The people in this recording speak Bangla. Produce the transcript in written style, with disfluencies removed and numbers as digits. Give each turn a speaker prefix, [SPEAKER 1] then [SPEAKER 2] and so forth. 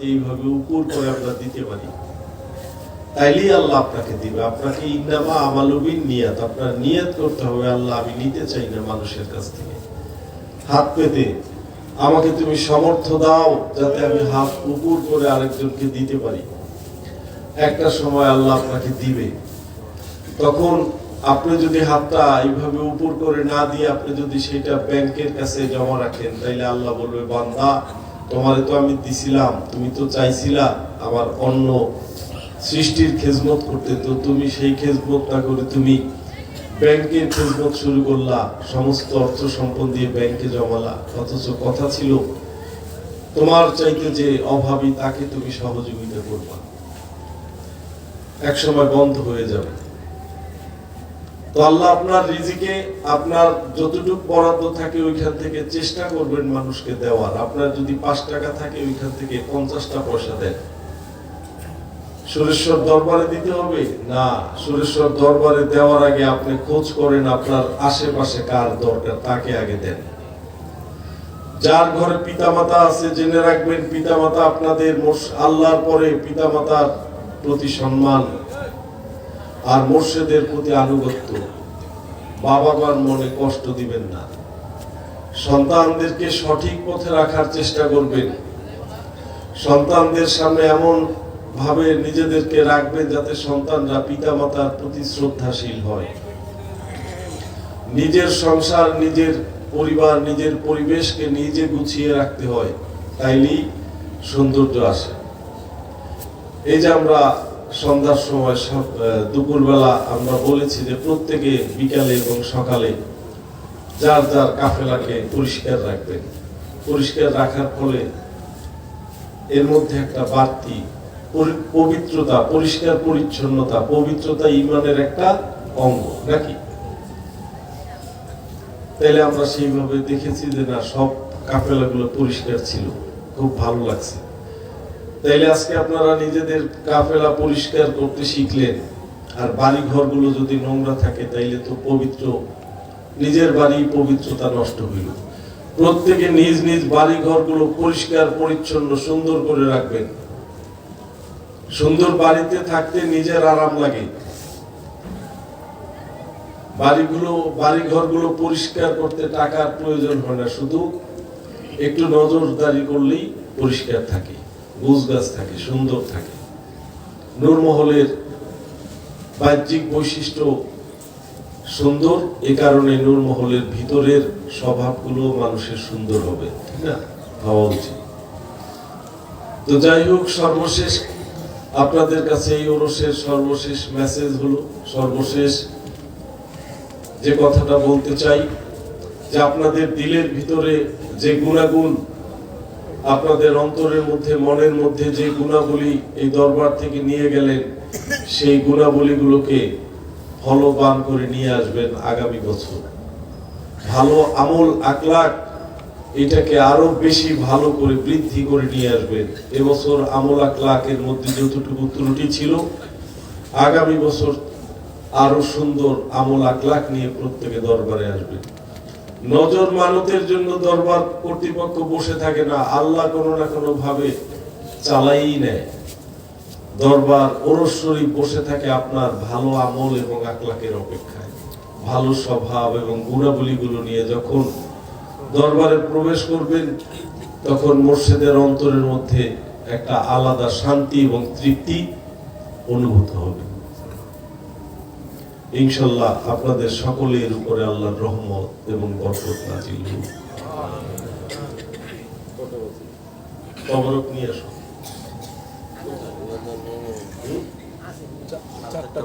[SPEAKER 1] এইভাবে উপর করে আমরা দিতে পারি, তাইলেই আল্লাহ আপনাকে দিবে। আপনাকে ইন্নামা আমালুবিন নিয়াত, আপনার নিয়ত করতে হবে, আল্লাহ আমি নিতে চাই না মানুষের কাছ থেকে হাত পেতে, আমাকে তুমি সামর্থ্য দাও যাতে আমি হাত উপর করে আরেকজনকে দিতে পারি। একটা সময় আল্লাহ আপনাকে দিবে। তখন আপনি যদি হাতটা এইভাবে উপর করে না দিয়ে আপনি যদি সেটা ব্যাংকের কাছে জমা রাখেন, তাইলে আল্লাহ বলবে, বান্দা তোমারে তো আমি দিছিলাম, তুমি তো চাইছিলা আমার অন্য সৃষ্টির খেজমত করতে, তো তুমি সেই খেজমত না করে তুমি ব্যাংকের খেজমত শুরু করলা, সমস্ত অর্থ সম্পদ দিয়ে ব্যাংকে জমালা, অথচ কথা ছিল তোমার চাইতে যে অভাবী তাকে তুমি সহযোগিতা করবা, এক সময় বন্ধ হয়ে যাবে। তো আল্লাহ আপনার রিজিকে আপনার যতটুকু বরাদ্দ থাকে ওইখান থেকে চেষ্টা করবেন মানুষকে দেওয়ার। আপনার যদি 5 টাকা থাকে ওইখান থেকে 50টা পয়সা দেন। সুরেশ্বর দরবারে দিতে হবে না, সুরেশ্বর দরবারে দেওয়ার আগে আপনি খোঁজ করেন আপনার আশেপাশে কার দরকার, তাকে আগে দেন। যার ঘরে পিতামাতা আছে জেনে রাখবেন, পিতামাতা আপনাদের আল্লাহর পরে পিতামাতার প্রতি সম্মান আর মুর্শিদের প্রতি আনুগত্য। বাবা মার মনে কষ্ট দিবেন না। সন্তানদেরকে সঠিক পথে রাখার চেষ্টা করবেন। সন্তানদের সামনে এমন ভাবে নিজেদেরকে রাখবেন যাতে সন্তানরা পিতামাতার প্রতি শ্রদ্ধাশীল হয়। নিজের সংসার, নিজের পরিবার, নিজের পরিবেশকে নিজে গুছিয়ে রাখতে হয়, তাইলেই সৌন্দর্য আসে। এই যে আমরা সন্ধ্যার সময় দুপুরবেলা আমরা বলেছি যে প্রত্যেকে বিকালে এবং সকালে যার যার কাফেলাকে পরিষ্কার রাখবেন। পরিষ্কার রাখার ফলে এর মধ্যে একটা বাড়তি পবিত্রতা, পরিষ্কার পরিচ্ছন্নতা, পবিত্রতা ঈমানের একটা অঙ্গ নাকি? তাইলে আমরা সেইভাবে দেখেছি যে না, সব কাফেলাগুলো পরিষ্কার ছিল, খুব ভালো লাগছে। তাইলে আজকে আপনারা নিজেদের কাফেলা পরিষ্কার করতে শিখলেন। আর বাড়ি ঘরগুলো যদি নোংরা থাকে তাইলে তো পবিত্র নিজের বাড়ি পবিত্রতা নষ্ট হইল। প্রত্যেকে নিজ নিজ বাড়ি ঘরগুলো পরিষ্কার পরিচ্ছন্ন সুন্দর করে রাখবেন। সুন্দর বাড়িতে থাকতে নিজের আরাম লাগে। বাড়ি ঘরগুলো পরিষ্কার করতে টাকার প্রয়োজন হয় না, শুধু একটু নজরদারি করলেই পরিষ্কার থাকে, গোছগাছ থাকে, সুন্দর থাকে। নূরমহলের বাহ্যিক বৈশিষ্ট্য সুন্দর, এ কারণে নূরমহলের ভিতরের স্বভাবগুলো মানুষের সুন্দর হবে, ঠিক না? হওয়া উচিত। তো যাই হোক, সর্বশেষ আপনাদের কাছে এই ওরসের সর্বশেষ মেসেজ হলো, সর্বশেষ যে কথাটা বলতে চাই যে আপনাদের দিলের ভিতরে যে গুণাগুণ, আপনাদের অন্তরের মধ্যে, মনের মধ্যে যে গুণাবলী এই দরবার থেকে নিয়ে গেলেন, সেই গুণাবলীগুলোকে ফলবান করে নিয়ে আসবেন আগামী বছর। ভালো আমল আখলাক এটাকে আরো বেশি ভালো করে বৃদ্ধি করে নিয়ে আসবেন। এবছর আমল আখলাকের মধ্যে যতটুকু ত্রুটি ছিল, আগামী বছর আরো সুন্দর আমল আখলাক নিয়ে প্রত্যেকে দরবারে আসবেন। নজর মানতের জন্য দরবার কর্তৃপক্ষ বসে থাকে না, আল্লাহ কোনো না কোনো ভাবে চালাই নেয়। দরবার ওরস শরীফ বসে থাকে আপনার ভালো আমল এবং আখলাকের অপেক্ষায়। ভালো স্বভাব এবং গুণাবলীগুলো নিয়ে যখন দরবারে প্রবেশ করবেন, তখন মুর্শিদের অন্তরের মধ্যে একটা আলাদা শান্তি এবং তৃপ্তি অনুভূত হবে। ইনশাআল্লাহ আপনাদের সকলের উপরে আল্লাহর রহমত এবং বরকত নাজিল হোক। তবরক নিয়ে আসুন। চারটা